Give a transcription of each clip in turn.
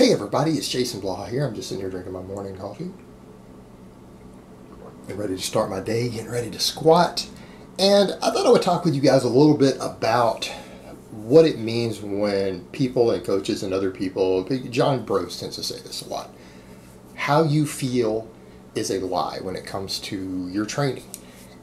Hey everybody, it's Jason Blaha here. I'm just sitting here drinking my morning coffee. Getting ready to start my day, getting ready to squat. And I thought I would talk with you guys a little bit about what it means when people and coaches and other people, John Bros tends to say this a lot, how you feel is a lie when it comes to your training.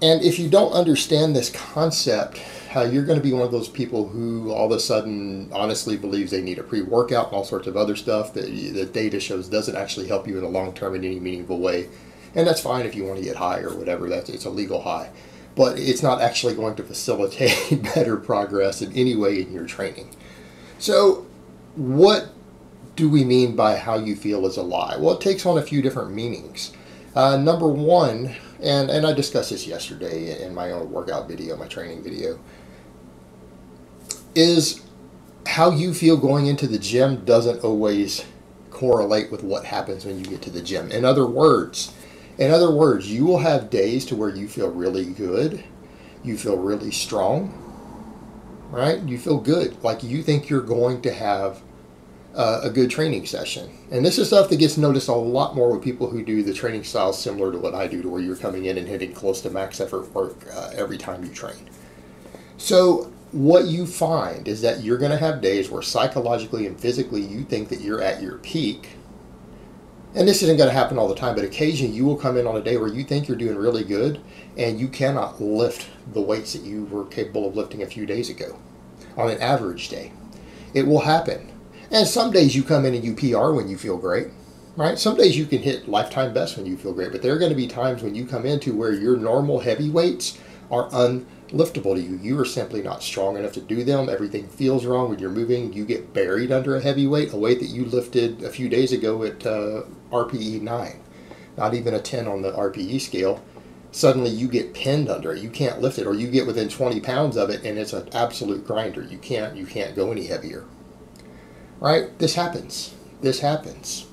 And if you don't understand this concept, you're going to be one of those people who all of a sudden honestly believes they need a pre-workout and all sorts of other stuff that the data shows doesn't actually help you in the long term in any meaningful way. And that's fine if you want to get high or whatever. It's a legal high. But it's not actually going to facilitate better progress in any way in your training. So what do we mean by how you feel is a lie? Well, it takes on a few different meanings. Number one, and I discussed this yesterday in my own workout video, my training video, is how you feel going into the gym doesn't always correlate with what happens when you get to the gym. In other words, you will have days to where you feel really good, you feel really strong, right? You feel good, like you think you're going to have a good training session. And this is stuff that gets noticed a lot more with people who do the training styles similar to what I do, to where you're coming in and hitting close to max effort work every time you train. So what you find is that you're going to have days where psychologically and physically you think that you're at your peak. And this isn't going to happen all the time, but occasionally you will come in on a day where you think you're doing really good and you cannot lift the weights that you were capable of lifting a few days ago on an average day. It will happen. And some days you come in and you PR when you feel great, right? Some days you can hit lifetime best when you feel great, but there are going to be times when you come into where your normal heavy weights are unliftable to you. You are simply not strong enough to do them. Everything feels wrong when you're moving. You get buried under a heavy weight, a weight that you lifted a few days ago at RPE 9, not even a 10 on the RPE scale. Suddenly you get pinned under it. You can't lift it, or you get within 20 pounds of it and it's an absolute grinder. You can't go any heavier. Right? This happens. This happens.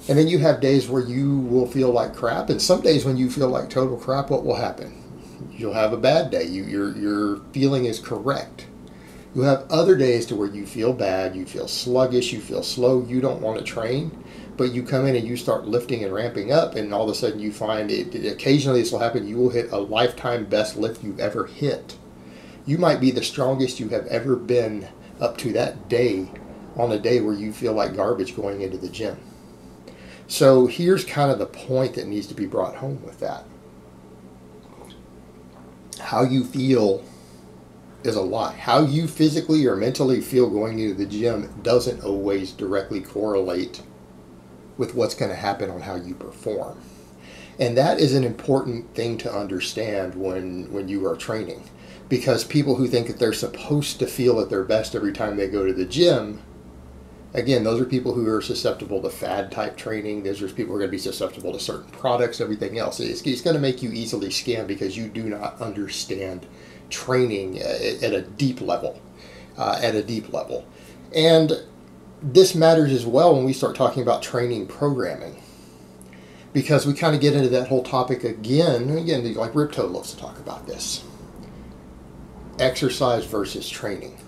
And then you have days where you will feel like crap, and some days when you feel like total crap, what will happen? You'll have a bad day. Your feeling is correct. You'll have other days to where you feel bad, you feel sluggish, you feel slow, you don't want to train, but you come in and you start lifting and ramping up, and all of a sudden you find occasionally this will happen, you will hit a lifetime best lift you've ever hit. You might be the strongest you have ever been up to that day, on a day where you feel like garbage going into the gym. So here's kind of the point that needs to be brought home with that. How you feel is a lie. How you physically or mentally feel going into the gym doesn't always directly correlate with what's going to happen on how you perform. And that is an important thing to understand when you are training. Because people who think that they're supposed to feel at their best every time they go to the gym, again, those are people who are susceptible to Fad Type Training. Those are people who are going to be susceptible to certain products, everything else. It's going to make you easily scam because you do not understand training at a deep level. And this matters as well when we start talking about training programming, because we kind of get into that whole topic again, like Ripto loves to talk about this. Exercise versus training.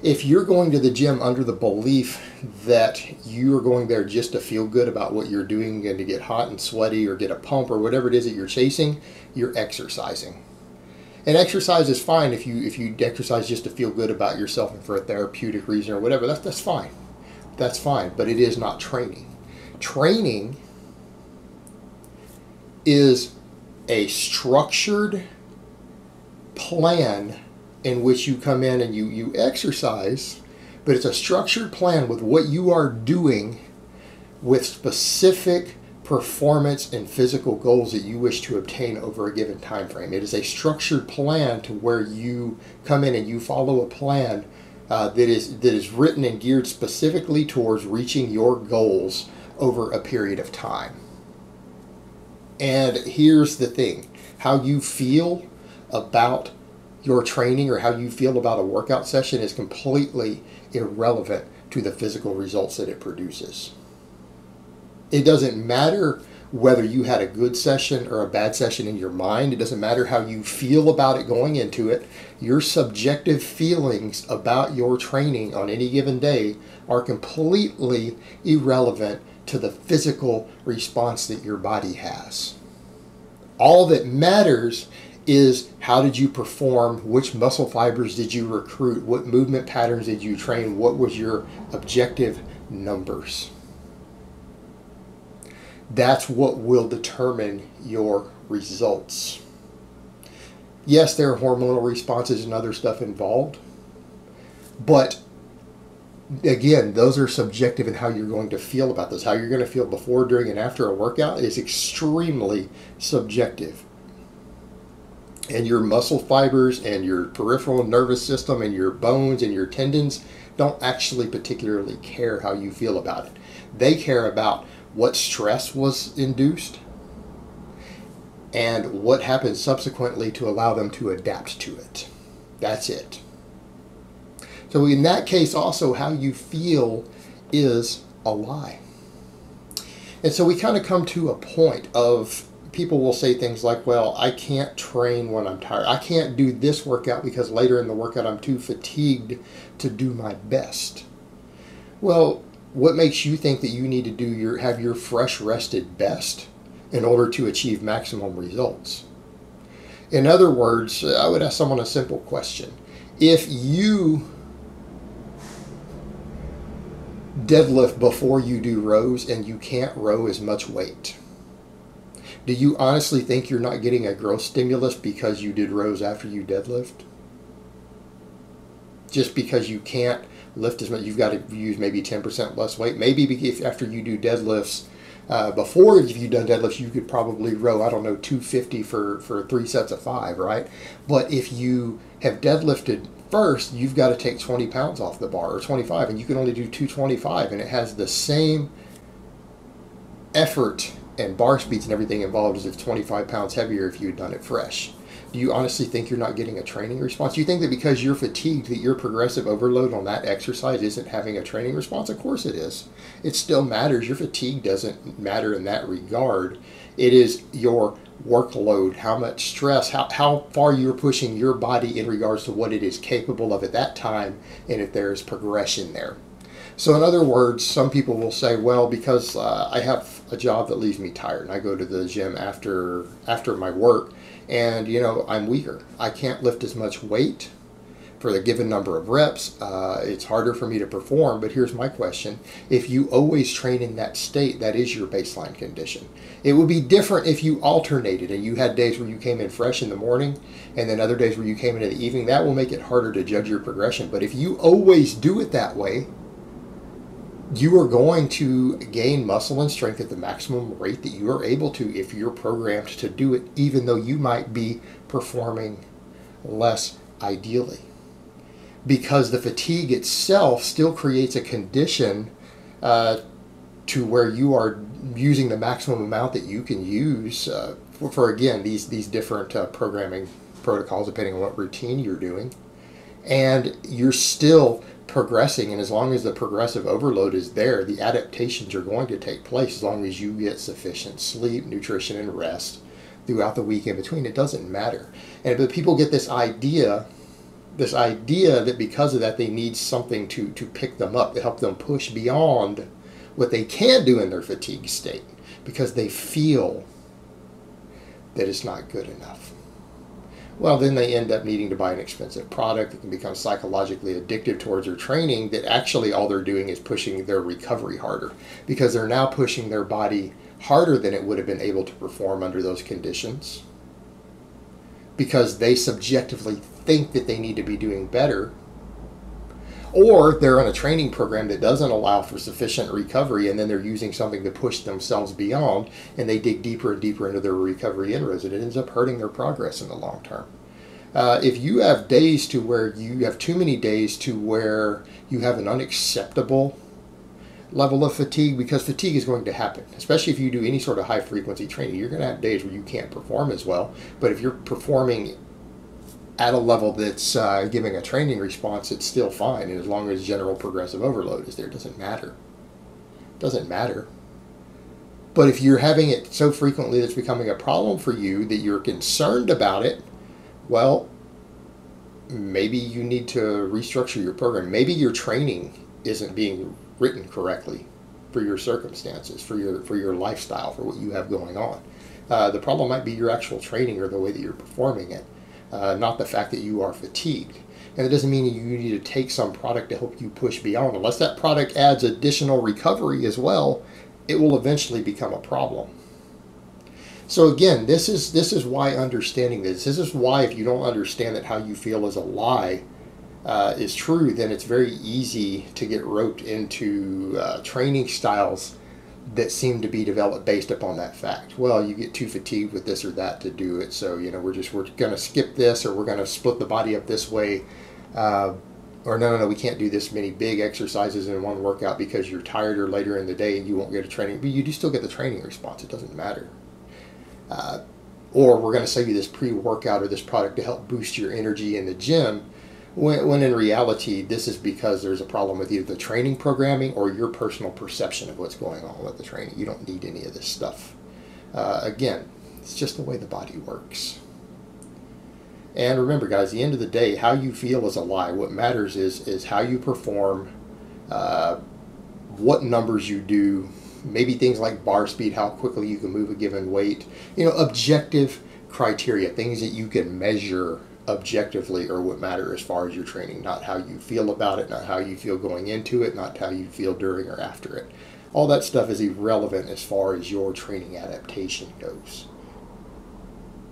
If you're going to the gym under the belief that you are going there just to feel good about what you're doing and to get hot and sweaty or get a pump or whatever it is that you're chasing, you're exercising. And exercise is fine if you exercise just to feel good about yourself and for a therapeutic reason or whatever. That's fine. That's fine, but it is not training. Training is a structured plan in which you come in and you exercise, but it's a structured plan with what you are doing with specific performance and physical goals that you wish to obtain over a given time frame. It is a structured plan to where you come in and you follow a plan that is written and geared specifically towards reaching your goals over a period of time. And here's the thing, how you feel about your training or how you feel about a workout session is completely irrelevant to the physical results that it produces. It doesn't matter whether you had a good session or a bad session in your mind. It doesn't matter how you feel about it going into it. Your subjective feelings about your training on any given day are completely irrelevant to the physical response that your body has. All that matters is how did you perform, which muscle fibers did you recruit, what movement patterns did you train, what was your objective numbers. That's what will determine your results. Yes, there are hormonal responses and other stuff involved, but again, those are subjective in how you're going to feel about this. How you're going to feel before, during, and after a workout is extremely subjective. And your muscle fibers and your peripheral nervous system and your bones and your tendons don't actually particularly care how you feel about it. They care about what stress was induced and what happened subsequently to allow them to adapt to it. That's it. So in that case also, how you feel is a lie. And so we kind of come to a point of people will say things like, well, I can't train when I'm tired. I can't do this workout because later in the workout I'm too fatigued to do my best. Well, what makes you think that you need to have your fresh rested best in order to achieve maximum results? In other words, I would ask someone a simple question. If you deadlift before you do rows and you can't row as much weight, do you honestly think you're not getting a growth stimulus because you did rows after you deadlift? Just because you can't lift as much, you've got to use maybe 10% less weight. Maybe if after you do deadlifts, before if you've done deadlifts, you could probably row, I don't know, 250 for 3 sets of 5, right? But if you have deadlifted first, you've got to take 20 pounds off the bar, or 25, and you can only do 225, and it has the same effort and bar speeds and everything involved as if 25 pounds heavier if you had done it fresh. Do you honestly think you're not getting a training response? Do you think that because you're fatigued that your progressive overload on that exercise isn't having a training response? Of course it is. It still matters. Your fatigue doesn't matter in that regard. It is your workload, how much stress, how far you're pushing your body in regards to what it is capable of at that time, and if there is progression there. So in other words, some people will say, well, because I have a job that leaves me tired and I go to the gym after my work and, you know, I'm weaker. I can't lift as much weight for the given number of reps. It's harder for me to perform. But here's my question. If you always train in that state, that is your baseline condition. It would be different if you alternated and you had days where you came in fresh in the morning and then other days where you came in the evening. That will make it harder to judge your progression. But if you always do it that way, you are going to gain muscle and strength at the maximum rate that you are able to if you're programmed to do it, even though you might be performing less ideally. Because the fatigue itself still creates a condition to where you are using the maximum amount that you can use for again, these different programming protocols depending on what routine you're doing. And you're still progressing, and as long as the progressive overload is there, the adaptations are going to take place as long as you get sufficient sleep, nutrition, and rest throughout the week in between. It doesn't matter. But people get this idea that because of that they need something to pick them up, to help them push beyond what they can do in their fatigue state because they feel that it's not good enough. Well, then they end up needing to buy an expensive product that can become psychologically addictive towards their training, that actually all they're doing is pushing their recovery harder because they're now pushing their body harder than it would have been able to perform under those conditions because they subjectively think that they need to be doing better, or they're on a training program that doesn't allow for sufficient recovery, and then they're using something to push themselves beyond, and they dig deeper and deeper into their recovery inroads, and it ends up hurting their progress in the long term. If you have days to where you have too many days to where you have an unacceptable level of fatigue, because fatigue is going to happen, especially if you do any sort of high frequency training, you're going to have days where you can't perform as well. But if you're performing at a level that's giving a training response, it's still fine. And as long as general progressive overload is there, it doesn't matter. It doesn't matter. But if you're having it so frequently that it's becoming a problem for you, that you're concerned about it, well, maybe you need to restructure your program. Maybe your training isn't being written correctly for your circumstances, for your lifestyle, for what you have going on. The problem might be your actual training or the way that you're performing it, not the fact that you are fatigued. And it doesn't mean you need to take some product to help you push beyond. Unless that product adds additional recovery as well, it will eventually become a problem. So again, this is why understanding this is why, if you don't understand that how you feel is a lie is true, then it's very easy to get roped into training styles that seem to be developed based upon that fact. Well, you get too fatigued with this or that to do it, so we're going to skip this, or we're going to split the body up this way, or no, we can't do this many big exercises in one workout because you're tired, or later in the day you won't get a training, but you do still get the training response. It doesn't matter. Or we're going to sell you this pre-workout or this product to help boost your energy in the gym, when in reality this is because there's a problem with either the training programming or your personal perception of what's going on with the training. You don't need any of this stuff. Again, it's just the way the body works. And remember, guys, at the end of the day, how you feel is a lie. What matters is how you perform, what numbers you do, maybe things like bar speed, how quickly you can move a given weight. Objective criteria, things that you can measure objectively, are what matter as far as your training, not how you feel about it, not how you feel going into it, not how you feel during or after it. All that stuff is irrelevant as far as your training adaptation goes.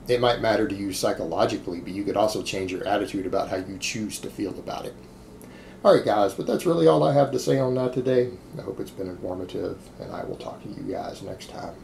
It might matter to you psychologically, but you could also change your attitude about how you choose to feel about it. Alright guys, but that's really all I have to say on that today. I hope it's been informative, and I will talk to you guys next time.